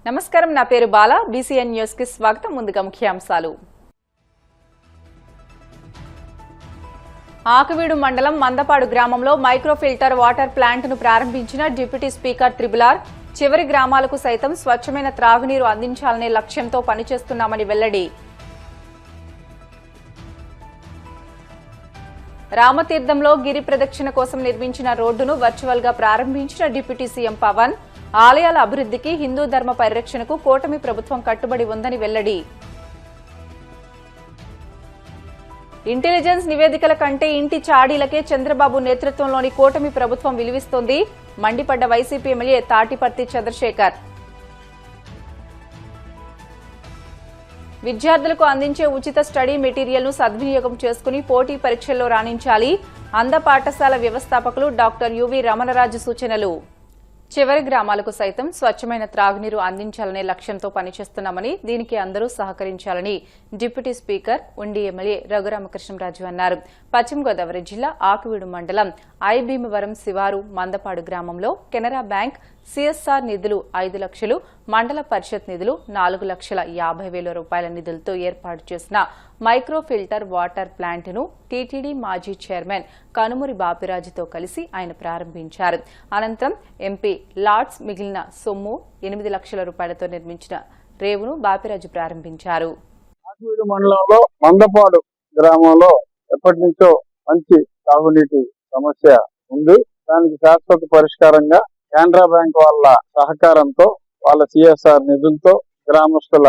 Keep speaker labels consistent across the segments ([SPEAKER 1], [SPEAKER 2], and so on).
[SPEAKER 1] నమస్కారం, నా పేరు బాల. బీసీఎన్ న్యూస్ కి స్వాగతం. ముందుగా ముఖ్యాంశాలు. ఆకువీడు మండలం మందపాడు గ్రామంలో మైక్రో ఫిల్టర్ వాటర్ ప్లాంట్ ను ప్రారంభించిన డిప్యూటీ స్పీకర్ త్రిబులార్. చివరి గ్రామాలకు సైతం స్వచ్ఛమైన త్రాగునీరు అందించాలనే లక్ష్యంతో పనిచేస్తున్నామని వెల్లడి. రామతీర్థంలో గిరి ప్రదక్షిణ కోసం నిర్మించిన రోడ్డును వర్చువల్ గా ప్రారంభించిన డిప్యూటీ సీఎం పవన్. ఆలయాల అభివృద్ధికి, హిందూ ధర్మ పరిరక్షణకు కూటమి ప్రభుత్వం కట్టుబడి ఉందని వెల్లడి. ఇంటెలిజెన్స్ నివేదికల కంటే ఇంటి చాడీలకే చంద్రబాబు నేతృత్వంలోని కూటమి ప్రభుత్వం విలువిస్తోంది. మండిపడ్డ వైసీపీ ఎమ్మెల్యే తాటిపర్తి చంద్రశేఖర్. విద్యార్థులకు అందించే ఉచిత స్టడీ మెటీరియల్ ను సద్వినియోగం చేసుకుని పోటీ పరీక్షల్లో రాణించాలి. అంధ పాఠశాల వ్యవస్థాపకులు డాక్టర్ యువి రమణరాజు సూచనలు. చివరి గ్రామాలకు సైతం స్వచ్ఛమైన త్రాగునీరు అందించాలనే లక్ష్యంతో పనిచేస్తున్నామని, దీనికి అందరూ సహకరించాలని డిప్యూటీ స్పీకర్ ఉండి ఎమ్మెల్యే రఘురామకృష్ణరాజు అన్నారు. పశ్చిమ గోదావరి జిల్లా ఆకువీడు మండలం ఐభీమవరం శివారు మందపాడు గ్రామంలో కెనరా బ్యాంక్ సిఎస్ఆర్ నిధులు 5 లక్షలు, మండల పరిషత్ నిధులు 4,50,000 రూపాయల నిధులతో ఏర్పాటు చేసిన మైక్రో ఫిల్టర్ వాటర్ ప్లాంట్ ను టీటీడీ మాజీ చైర్మన్ కనుమూరి బాపిరాజుతో కలిసి ఆయన ప్రారంభించారు. అనంతరం ఎంపీ లార్డ్స్ మిగిలిన సొమ్ము 8 లక్షల రూపాయలతో నిర్మించిన రేవును బాపిరాజు ప్రారంభించారు.
[SPEAKER 2] ఆకువీడు మండలంలో మందపాడు గ్రామంలో ఎప్పటి నుంచో మంచి తాగునీటి సమస్య ఉంది. దానికి శాశ్వత పరిష్కారంగా కెనరా బ్యాంక్ వాళ్ళ సహకారంతో, వాళ్ళ సిఎస్ఆర్ నిధులతో, గ్రామస్తుల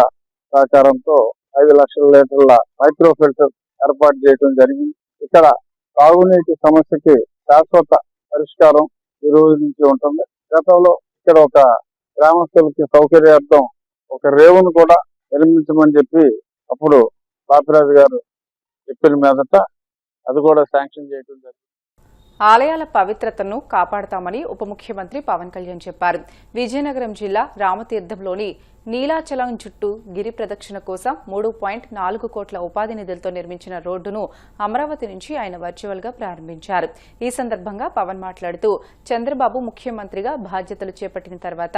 [SPEAKER 2] సహకారంతో 5 లక్షల లీటర్ల మైక్రో ఫిల్టర్ ఏర్పాటు చేయడం జరిగింది. ఇక్కడ తాగునీటి సమస్యకి శాశ్వత పరిష్కారం ఈ రోజు నుంచి ఉంటుంది. గతంలో ఇక్కడ ఒక గ్రామస్తులకి సౌకర్యార్థం ఒక రేవును కూడా నిర్మించమని చెప్పి అప్పుడు బాపిరాజు గారు చెప్పిన మీదట అది కూడా శాంక్షన్ చేయడం జరిగింది.
[SPEAKER 1] ఆలయాల పవిత్రతను కాపాడతామని ఉప ముఖ్యమంత్రి పవన్ కళ్యాణ్ చెప్పారు. విజయనగరం జిల్లా రామతీర్థంలోని నీలాచలం చుట్టూ గిరి ప్రదక్షిణ కోసం 3.4 కోట్ల ఉపాధి నిధులతో నిర్మించిన రోడ్డును అమరావతి నుంచి ఆయన వర్చువల్ గా ప్రారంభించారు. ఈ సందర్భంగా పవన్ మాట్లాడుతూ, చంద్రబాబు ముఖ్యమంత్రిగా బాధ్యతలు చేపట్టిన తర్వాత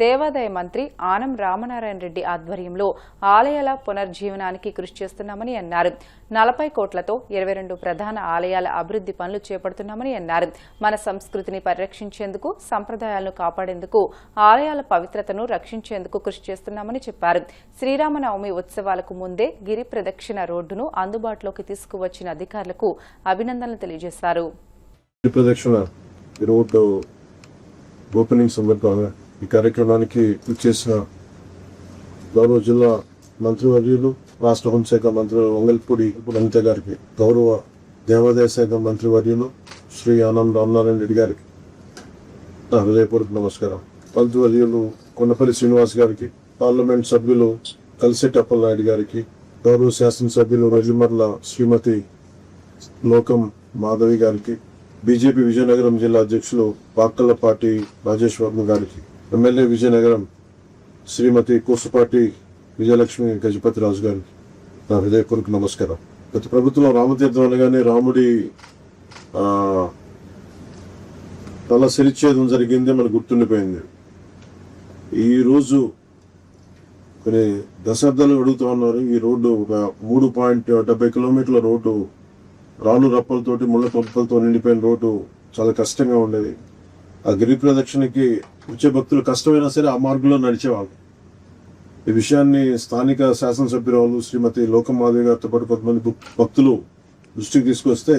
[SPEAKER 1] దేవాదాయ మంత్రి ఆనం రామనారాయణ రెడ్డి ఆధ్వర్యంలో ఆలయాల పునర్జీవనానికి కృషి చేస్తున్నామని అన్నారు. 40 కోట్లతో 22 ప్రధాన ఆలయాల అభివృద్ది పనులు చేపడుతున్నామని అన్నారు. మన సంస్కృతిని పరిరక్షించేందుకు, సంప్రదాయాలను కాపాడేందుకు, ఆలయాల పవిత్రతను రక్షించేందుకు కృషి చేస్తున్నామని చెప్పారు. శ్రీరామనవమి ఉత్సవాలకు ముందే గిరి ప్రదక్షిణ రోడ్డును అందుబాటులోకి తీసుకువచ్చిన అధికారులకు అభినందనలు తెలియజేశారు.
[SPEAKER 3] ఓపెనింగ్ సందర్భంగా ఈ కార్యక్రమానికి చేసిన గౌరవ జిల్లా మంత్రివర్యులు, రాష్ట్ర హోంశాఖ మంత్రి వంగల్పూడి అనిత గారికి, గౌరవ దేవాదాయ శాఖ మంత్రివర్యులు శ్రీ ఆనం రామనారాయణ రెడ్డి గారికి నా హృదయపూర్వక నమస్కారం. మంత్రివర్యులు కొండపల్లి శ్రీనివాస్ గారికి, పార్లమెంట్ సభ్యులు కలిసెట్టి అప్పలనాయుడు గారికి, గౌరవ శాసనసభ్యులు రజుమర్ల శ్రీమతి లోకం మాధవి గారికి, బీజేపీ విజయనగరం జిల్లా అధ్యక్షులు పాక్కలపాటి రాజేష్ వర్మ గారికి, ఎమ్మెల్యే విజయనగరం శ్రీమతి కోసుపాటి విజయలక్ష్మి గజపతి రాజు గారికి నా హృదయపూర్వక నమస్కారం. గత ప్రభుత్వం రామతీర్థం అనగానే రాముడి తల సిరిచ్ఛేదం జరిగింది మనకు గుర్తుండిపోయింది. ఈ రోజు కొన్ని దశాబ్దాలు అడుగుతూ ఉన్నారు. ఈ రోడ్డు 3.70 కిలోమీటర్ల రోడ్డు రాను రప్పలతోటి, ముళ్ళ పప్పులతో నిండిపోయిన రోడ్డు చాలా కష్టంగా ఉండేది. ఆ గిరి ప్రదక్షిణకి వచ్చే భక్తులు కష్టమైనా సరే ఆ మార్గంలో నడిచేవాళ్ళు. ఈ విషయాన్ని స్థానిక శాసనసభ్యురాలు శ్రీమతి లోకం మాధవి గారితో పాటు కొంతమంది భక్తులు దృష్టికి తీసుకొస్తే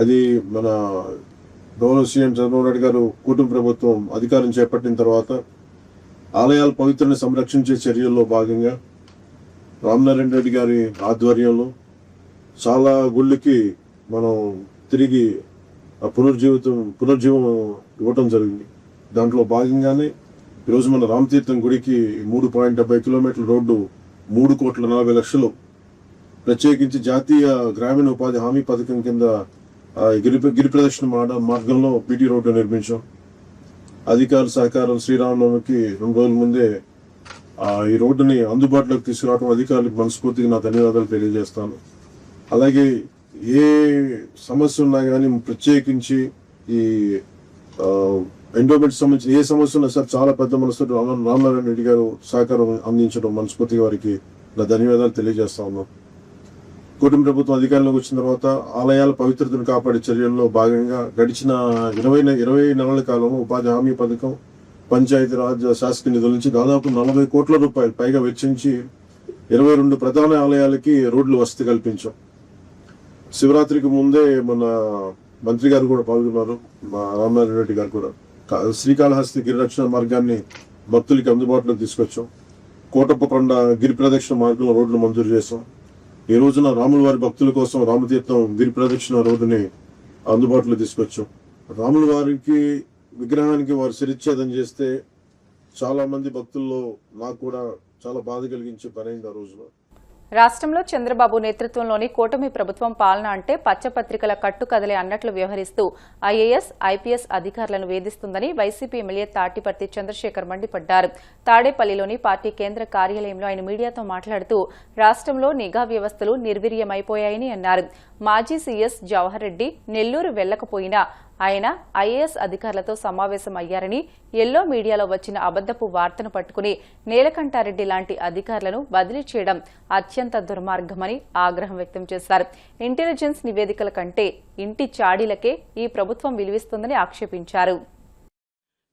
[SPEAKER 3] అది మన గౌరవ సీఎం చంద్రబాబు నాయుడు గారు కూటమి ప్రభుత్వం అధికారం చేపట్టిన తర్వాత ఆలయాల పవిత్రని సంరక్షించే చర్యల్లో భాగంగా రామనారాయణ రెడ్డి గారి ఆధ్వర్యంలో చాలా గుళ్ళకి మనం తిరిగి పునర్జీవం ఇవ్వటం జరిగింది. దాంట్లో భాగంగానే ఈరోజు మన రామతీర్థం గుడికి 3.70 కిలోమీటర్ల రోడ్డు 3,40,00,000 ప్రత్యేకించి జాతీయ గ్రామీణ ఉపాధి హామీ పథకం కింద గిరి ప్రదక్షిణ మార్గంలో పీటీ రోడ్డు నిర్మించాం. అధికారుల సహకారం, శ్రీరామనవమికి 2 రోజుల ముందే ఈ రోడ్డుని అందుబాటులోకి తీసుకురావడం అధికారులకు మనస్ఫూర్తిగా నా ధన్యవాదాలు తెలియజేస్తాను. అలాగే ఏ సమస్య ఉన్నా కానీ ప్రత్యేకించి ఈ ఎండోమెంట్ సంబంధించిన ఏ సమస్య ఉన్నా సార్ చాలా పెద్ద మనసుతో రామనారాయణ రెడ్డి గారు సహకారం అందించడం మనస్ఫూర్తిగా వారికి నా ధన్యవాదాలు తెలియజేస్తా ఉన్నాం. కూటమి ప్రభుత్వం అధికారంలోకి వచ్చిన తర్వాత ఆలయాల పవిత్రతను కాపాడే చర్యల్లో భాగంగా గడిచిన 20 నెలల కాలంలో ఉపాధి హామీ పథకం, పంచాయతీ రాజ్ శాసక నిధుల నుంచి దాదాపు 40 కోట్ల రూపాయలు పైగా వెచ్చించి 22 ప్రధాన ఆలయాలకి రోడ్లు వసతి కల్పించాం. శివరాత్రికి ముందే మన మంత్రి గారు కూడా పాల్గొన్నారు, మా రామనారాయణ రెడ్డి గారు కూడా. శ్రీకాళహస్తి గిరిరక్షణ మార్గాన్ని భక్తులకి అందుబాటులోకి తీసుకొచ్చాం. కోటప్పకొండ గిరి ప్రదక్షిణ మార్గంలో రోడ్లు మంజూరు చేశాం. ఈ రోజున రాముల వారి భక్తుల కోసం రామతీర్థం గిరి ప్రదక్షిణ రోడ్డుని అందుబాటులో తీసుకొచ్చాం. రాముల వారికి విగ్రహానికి వారు శిరచ్ఛేదం చేస్తే చాలా మంది భక్తుల్లో నాకు కూడా చాలా బాధ కలిగించే పనైంది ఆ రోజున.
[SPEAKER 1] రాష్ట్రంలో చంద్రబాబు నేతృత్వంలోని కూటమి ప్రభుత్వం పాలన అంటే పచ్చపత్రికల కట్టుకదలే అన్నట్లు వ్యవహరిస్తూ ఐఏఎస్, ఐపీఎస్ అధికారులను వేధిస్తుందని వైసీపీ ఎమ్మెల్యే తాటిపర్తి చంద్రశేఖర్ మండిపడ్డారు. తాడేపల్లిలోని పార్టీ కేంద్ర కార్యాలయంలో ఆయన మీడియాతో మాట్లాడుతూ రాష్ట్రంలో నిఘా వ్యవస్థలు నిర్వీర్యమైపోయాయని అన్నారు. మాజీ సీఎస్ జవహర్ రెడ్డి నెల్లూరు వెళ్లకపోయినా ఆయన ఐఏఎస్ అధికారులతో సమావేశం అయ్యారని, ఎల్లో మీడియాలో వచ్చిన అబద్దపు వార్తను పట్టుకుని నీలకంఠారెడ్డి లాంటి అధికారులను బదిలీ చేయడం అత్యంత దుర్మార్గమని ఆగ్రహం వ్యక్తం చేశారు. ఇంటెలిజెన్స్ నివేదికల కంటే ఇంటి చాడీలకే ఈ ప్రభుత్వం విలువిస్తుందని ఆక్షేపించారు.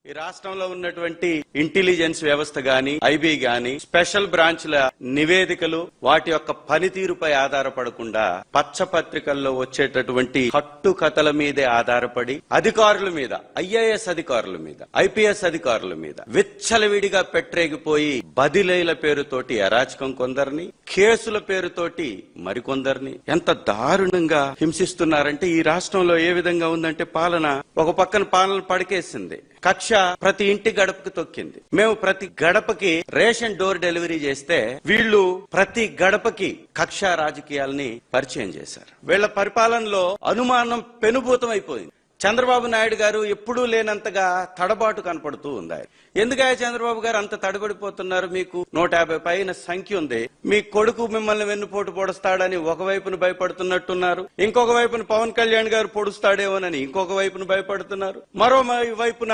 [SPEAKER 4] ఈ రాష్ట్రంలో ఉన్నటువంటి ఇంటెలిజెన్స్ వ్యవస్థ గాని, ఐబీ గాని, స్పెషల్ బ్రాంచ్ల నివేదికలు వాటి యొక్క పనితీరుపై ఆధారపడకుండా పచ్చ పత్రికల్లో వచ్చేటటువంటి కట్టుకథల మీదే ఆధారపడి అధికారుల మీద, ఐఏఎస్ అధికారుల మీద, ఐపీఎస్ అధికారుల మీద విచ్చలవిడిగా పెట్టరేగిపోయి బదిలీల పేరుతోటి అరాచకం కొందరిని, కేసుల పేరుతోటి మరికొందరిని ఎంత దారుణంగా హింసిస్తున్నారంటే ఈ రాష్ట్రంలో ఏ విధంగా ఉందంటే పాలన ఒక పక్కన పాలన పడకేసింది, కక్ష ప్రతి ఇంటి గడపకి తొక్కింది. మేము ప్రతి గడపకి రేషన్ డోర్ డెలివరీ చేస్తే వీళ్ళు ప్రతి గడపకి కక్ష రాజకీయాల్ని పరిచయం చేశారు. వీళ్ల పరిపాలనలో అనుమానం పెనుభూతం అయిపోయింది. చంద్రబాబు నాయుడు గారు ఎప్పుడూ లేనంతగా తడబాటు కనపడుతూ ఉంది. ఎందుకు చంద్రబాబు గారు అంత తడబడిపోతున్నారు? మీకు 150 పైన సంఖ్య ఉంది. మీ కొడుకు మిమ్మల్ని వెన్నుపోటు పొడుస్తాడని ఒకవైపున భయపడుతున్నట్టున్నారు, ఇంకొక వైపున పవన్ కళ్యాణ్ గారు పొడుస్తాడేమోనని ఇంకొక వైపున భయపడుతున్నారు, మరో వైపున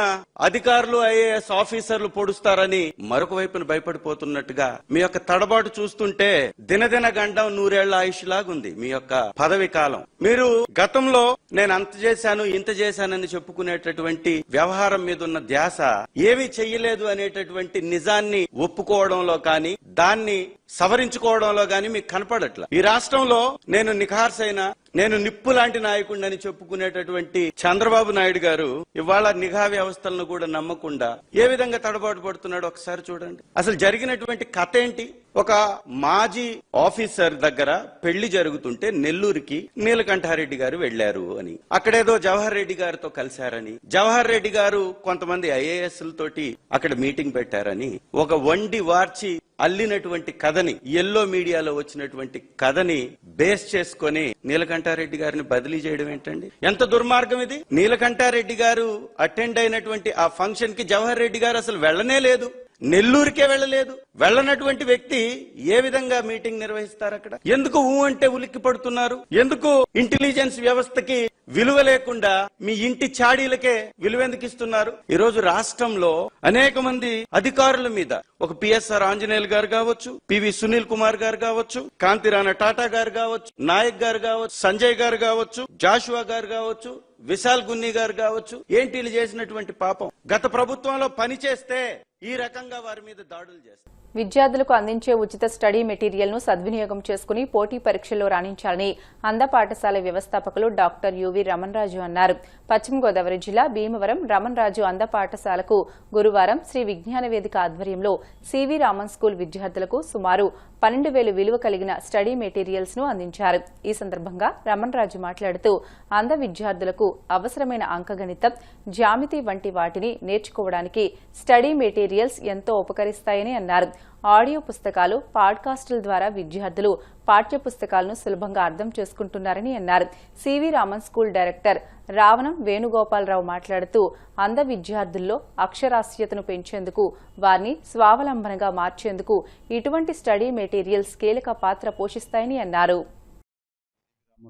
[SPEAKER 4] అధికారులు, ఐఏఎస్ ఆఫీసర్లు పొడుస్తారని మరొక వైపున భయపడిపోతున్నట్టుగా మీ యొక్క తడబాటు చూస్తుంటే దినదిన గండం 100 ఏళ్ల ఆయుష్ లాగుంది మీ యొక్క పదవి కాలం. మీరు గతంలో నేను అంత చేశాను ఇంత చేశానని చెప్పుకునేటటువంటి వ్యవహారం మీద ఉన్న ధ్యాస ఏమీ చెయ్యలేదు అనేటటువంటి నిజాన్ని ఒప్పుకోవడంలో కానీ దాన్ని సవరించుకోవడంలో గాని మీకు కనపడట్ల. ఈ రాష్ట్రంలో నేను నిఖార్సైన, నేను నిప్పు లాంటి నాయకుడిని చెప్పుకునేటటువంటి చంద్రబాబు నాయుడు గారు ఇవాళ నిఘా వ్యవస్థలను కూడా నమ్మకుండా ఏ విధంగా తడబాటు పడుతున్నాడో ఒకసారి చూడండి. అసలు జరిగినటువంటి కథ ఏంటి? ఒక మాజీ ఆఫీసర్ దగ్గర పెళ్లి జరుగుతుంటే నెల్లూరుకి నీలకంఠారెడ్డి గారు వెళ్లారు అని, అక్కడేదో జవహర్ రెడ్డి గారితో కలిశారని, జవహర్ రెడ్డి గారు కొంతమంది ఐఏఎస్ తోటి అక్కడ మీటింగ్ పెట్టారని ఒక వండి వార్చి అల్లినటువంటి కథని, ఎల్లో మీడియాలో వచ్చినటువంటి కథని బేస్ చేసుకుని నీలకంఠారెడ్డి గారిని బదిలీ చేయడం ఏంటండి? ఎంత దుర్మార్గం ఇది! నీలకంఠారెడ్డి గారు అటెండ్ అయినటువంటి ఆ ఫంక్షన్ కి జవహర్ రెడ్డి గారు అసలు వెళ్లనే లేదు, నెల్లూరుకే వెళ్లలేదు. వెళ్లనటువంటి వ్యక్తి ఏ విధంగా మీటింగ్ నిర్వహిస్తారు అక్కడ? ఎందుకు అంటే ఉలిక్కి పడుతున్నారు? ఎందుకు ఇంటెలిజెన్స్ వ్యవస్థకి విలువ లేకుండా మీ ఇంటి చాడీలకే విలువెందుకు ఇస్తున్నారు? ఈ రోజు రాష్ట్రంలో అనేక మంది అధికారుల మీద, ఒక పిఎస్ఆర్ ఆంజనేయులు గారు కావచ్చు, పివి సునీల్ కుమార్ గారు కావచ్చు, కాంతిరాణ టాటా గారు కావచ్చు, నాయక్ గారు కావచ్చు, సంజయ్ గారు కావచ్చు, జాషువా గారు కావచ్చు, విశాల్ గున్ని గారు కావచ్చు, ఏంటి వీళ్ళు చేసినటువంటి పాపం? గత ప్రభుత్వంలో పనిచేస్తే ఈ రకంగా వారి మీద దాడులు చేస్తారు.
[SPEAKER 1] విద్యార్థులకు అందించే ఉచిత స్టడీ మెటీరియల్ ను సద్వినియోగం చేసుకుని పోటీ పరీక్షల్లో రాణించాలని అంద పాఠశాల వ్యవస్థాపకులు డాక్టర్ యువి రమణరాజు అన్నారు. పశ్చిమ గోదావరి జిల్లా భీమవరం రమణరాజు అంద పాఠశాలకు గురువారం శ్రీ విజ్ఞాన వేదిక ఆధ్వర్యంలో సివి రామన్ స్కూల్ విద్యార్థులకు సుమారు 12,000 విలువ కలిగిన స్టడీ మెటీరియల్స్ ను అందించారు. ఈ సందర్భంగా రమణరాజు మాట్లాడుతూ అంద విద్యార్థులకు అవసరమైన అంకగణితం, జ్యామితి వంటి వాటిని నేర్చుకోవడానికి స్టడీ మెటీరియల్స్ ఎంతో ఉపకరిస్తాయని అన్నారు. ఆడియో పుస్తకాలు, పాడ్కాస్టుల ద్వారా విద్యార్థులు పాఠ్య పుస్తకాలను సులభంగా అర్థం చేసుకుంటున్నారని అన్నారు. CV Raman school director Ravanam Venugopalarao మాట్లాడుతూ అంధ విద్యార్థుల్లో అక్షరాస్యతను పెంచేందుకు, వారిని స్వావలంబనగా మార్చేందుకు ఇటువంటి స్టడీ మెటీరియల్స్ కీలక పాత్ర పోషిస్తాయని అన్నారు.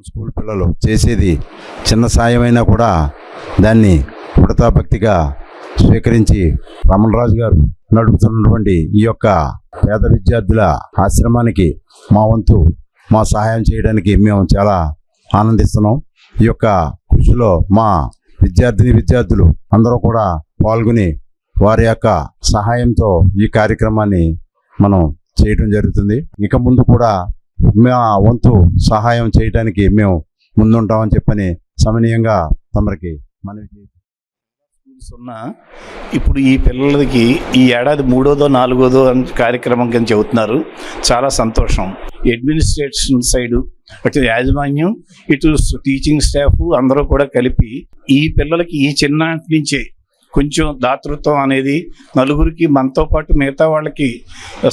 [SPEAKER 5] స్కూల్ పిల్లలు చేసేది చిన్న సాయమైనా కూడా దాన్ని వృతాభక్తిగా స్వీకరించి రమణరాజు గారు నడుపుతున్నటువంటి ఈ యొక్క పేద విద్యార్థుల ఆశ్రమానికి మా వంతు మా సహాయం చేయడానికి మేము చాలా ఆనందిస్తున్నాం. ఈ యొక్క కృషిలో మా విద్యార్థులు అందరూ కూడా పాల్గొని వారి యొక్క సహాయంతో ఈ కార్యక్రమాన్ని మనం చేయడం జరుగుతుంది. ఇక ముందు కూడా మా వంతు సహాయం చేయడానికి మేము ముందుంటామని చెప్పని సమనీయంగా తమరికి మనవి
[SPEAKER 6] ఉన్నా ఇప్పుడు ఈ పిల్లలకి ఈ ఏడాది 3వ 4వ కార్యక్రమం కింద చెబుతున్నారు. చాలా సంతోషం. అడ్మినిస్ట్రేషన్ సైడు అటు యాజమాన్యం ఇటు టీచింగ్ స్టాఫ్ అందరూ కూడా కలిపి ఈ పిల్లలకి ఈ చిన్నటి నుంచే కొంచెం దాతృత్వం అనేది నలుగురికి మనతో పాటు మిగతా వాళ్ళకి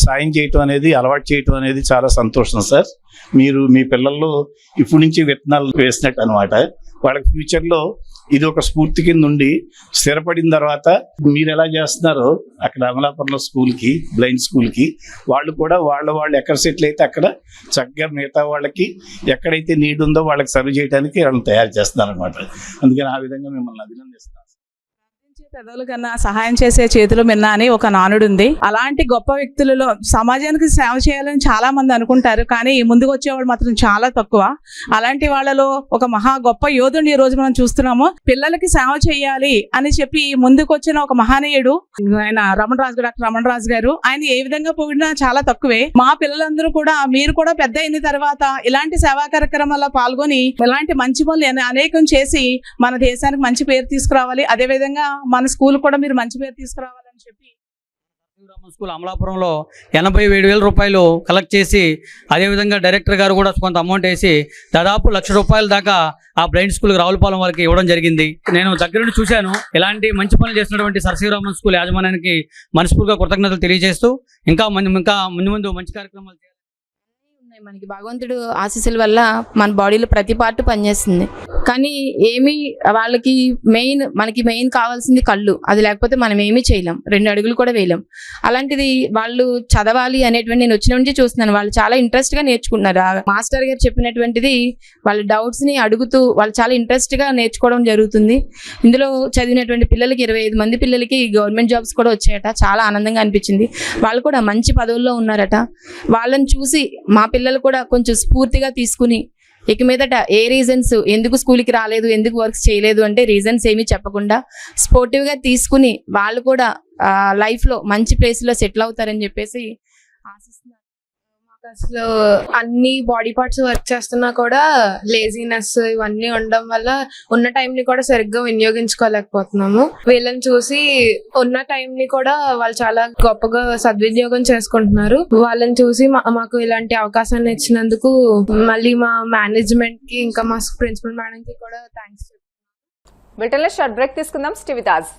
[SPEAKER 6] సాయం చేయటం అనేది అలవాటు చేయటం అనేది చాలా సంతోషం సార్. మీరు మీ పిల్లల్లో ఇప్పటి నుంచి విత్తనాలు వేసినట్టు అనమాట. వాళ్ళకి ఫ్యూచర్లో ఇది ఒక స్ఫూర్తి కింద ఉండి స్థిరపడిన తర్వాత మీరు ఎలా చేస్తున్నారో అక్కడ అమలాపురంలో స్కూల్కి బ్లైండ్ స్కూల్కి వాళ్ళు కూడా వాళ్ళు ఎక్కడ సెటిల్ అయితే అక్కడ చక్కగా మిగతా వాళ్ళకి ఎక్కడైతే నీడ్ ఉందో వాళ్ళకి సర్వ్ చేయడానికి వాళ్ళని తయారు చేస్తున్నారు అనమాట. అందుకని ఆ విధంగా మిమ్మల్ని అభినందిస్తున్నాను.
[SPEAKER 7] పెదవుల కన్నా సహాయం చేసే చేతులు మిన్న అని ఒక నానుడు ఉంది. అలాంటి గొప్ప వ్యక్తులలో సమాజానికి సేవ చేయాలని చాలా మంది అనుకుంటారు, కానీ ముందుకు వచ్చేవాడు మాత్రం చాలా తక్కువ. అలాంటి వాళ్ళలో ఒక మహా గొప్ప యోధుడిని ఈ రోజు మనం చూస్తున్నాము. పిల్లలకి సేవ చేయాలి అని చెప్పి ముందుకు వచ్చిన ఒక మహనీయుడు ఆయన డాక్టర్ రమణరాజు గారు. ఆయన ఏ విధంగా పొగిడినా చాలా తక్కువే. మా పిల్లలందరూ కూడా మీరు కూడా పెద్ద అయిన తర్వాత ఇలాంటి సేవా కార్యక్రమాల్లో పాల్గొని ఇలాంటి మంచి పనులు అనేకం చేసి మన దేశానికి మంచి పేరు తీసుకురావాలి. అదే విధంగా మన స్కూల్ కూడా మీరు మంచి పేరు తీసుకురావాలని చెప్పి
[SPEAKER 8] స్కూల్ అమలాపురంలో 87,000 రూపాయలు కలెక్ట్ చేసి, అదేవిధంగా డైరెక్టర్ గారు కూడా కొంత అమౌంట్ వేసి దాదాపు ₹1,00,000 దాకా ఆ బ్లైండ్ స్కూల్కి రావులపాలెం వాళ్ళకి ఇవ్వడం జరిగింది. నేను దగ్గర నుండి చూశాను. ఇలాంటి మంచి పనులు చేసినటువంటి సరశివరామన్ స్కూల్ యాజమాన్యానికి మనస్ఫూర్తిగా కృతజ్ఞతలు తెలియజేస్తూ ఇంకా ముందు మంచి కార్యక్రమాలు చేయాలి.
[SPEAKER 9] మనకి భగవంతుడు ఆశీస్సుల వల్ల మన బాడీలో ప్రతి పార్ట్ పనిచేస్తుంది. కానీ మనకి మెయిన్ కావాల్సింది కళ్ళు. అది లేకపోతే మనం ఏమీ చేయలేం, 2 అడుగులు కూడా వేయలేం. అలాంటిది వాళ్ళు చదవాలి అనేటువంటి నేను వచ్చిన నుంచి చూస్తున్నాను. వాళ్ళు చాలా ఇంట్రెస్ట్గా నేర్చుకుంటున్నారు. మాస్టర్ గారు చెప్పినటువంటిది వాళ్ళ డౌట్స్ని అడుగుతూ వాళ్ళు చాలా ఇంట్రెస్ట్గా నేర్చుకోవడం జరుగుతుంది. ఇందులో చదివినటువంటి పిల్లలకి 25 మంది పిల్లలకి గవర్నమెంట్ జాబ్స్ కూడా వచ్చాయట. చాలా ఆనందంగా అనిపించింది. వాళ్ళు కూడా మంచి పదవుల్లో ఉన్నారట. వాళ్ళని చూసి మా పిల్లలు కూడా కొంచెం స్ఫూర్తిగా తీసుకుని ఇక మీదట ఏ రీజన్స్ ఎందుకు స్కూల్కి రాలేదు, ఎందుకు వర్క్స్ చేయలేదు అంటే రీజన్స్ ఏమీ చెప్పకుండా స్పోర్టివ్గా తీసుకుని వాళ్ళు కూడా లైఫ్లో మంచి ప్లేస్లో సెటిల్ అవుతారని చెప్పేసి ఆశిస్తున్నారు.
[SPEAKER 10] అసలు అన్ని బాడీ పార్ట్స్ వర్క్ చేస్తున్నా కూడా లేజినెస్ ఇవన్నీ ఉండడం వల్ల ఉన్న టైంని కూడా సరిగ్గా వినియోగించుకోలేకపోతున్నాము. వీళ్ళని చూసి ఉన్న టైంని కూడా వాళ్ళు చాలా గొప్పగా సద్వినియోగం చేసుకుంటున్నారు. వాళ్ళని చూసి మాకు ఇలాంటి అవకాశాన్ని ఇచ్చినందుకు మళ్ళీ మా మేనేజ్మెంట్ కి ఇంకా మా ప్రిన్సిపల్ మేడం కి కూడా థ్యాంక్స్.
[SPEAKER 1] బ్రిటన్లో షార్ట్ బ్రేక్ తీసుకుందాం. స్టీవితాజ్.